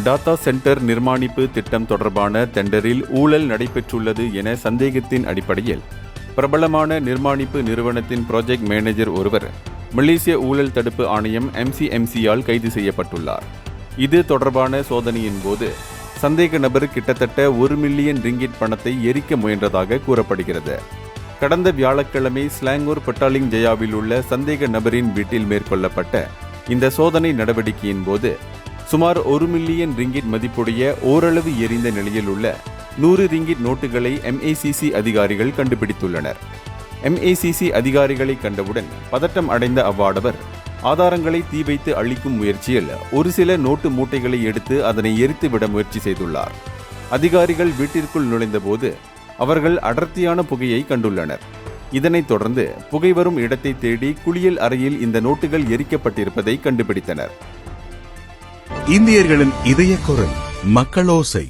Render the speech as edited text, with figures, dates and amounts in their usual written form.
Tata centre நிர்மாணிப்பு திட்டம் தொடர்பான டெண்டரில் ஊழல் நடைபெற்றுள்ளது என சந்தேகத்தின் அடிப்படையில் பிரபலமான நிர்மாணிப்பு நிறுவனத்தின் ப்ராஜெக்ட் மேனேஜர் ஒருவர் மலேசிய ஊழல் தடுப்பு ஆணையம் MCMC-யால் கைது செய்யப்பட்டுள்ளார். இது தொடர்பான சோதனையின் போது சந்தேக நபர் கிட்டத்தட்ட 1 மில்லியன் ரிங்கிட் பணத்தை எரிக்க முயன்றதாக கூறப்படுகிறது. கடந்த வியாழக்கிழமை ஸ்லாங்கூர் பட்டாலிங் ஜயாவில் உள்ள சந்தேக நபரின் வீட்டில் மேற்கொள்ளப்பட்ட இந்த சோதனை நடவடிக்கையின் போது சுமார் 1 மில்லியன் ரிங்கிட் மதிப்புடைய ஓரளவு எரிந்த நிலையில் உள்ள 100 ரிங்கிட் நோட்டுகளை MACC அதிகாரிகள் கண்டுபிடித்துள்ளனர். MACC அதிகாரிகளை கண்டவுடன் பதட்டம் அடைந்த அவ்வாடவர் ஆதாரங்களை தீ வைத்து அழிக்கும் முயற்சியில் ஒரு சில நோட்டு மூட்டைகளை எடுத்து அதனை எரித்துவிட முயற்சி செய்துள்ளார். அதிகாரிகள் வீட்டிற்குள் நுழைந்தபோது அவர்கள் அடர்த்தியான புகையை கண்டுள்ளனர். இதனைத் தொடர்ந்து புகை வரும் இடத்தை தேடி குளியல் அறையில் இந்த நோட்டுகள் எரிக்கப்பட்டிருப்பதை கண்டுபிடித்தனர். இந்தியர்களின் இதய குரல் மக்களோசை.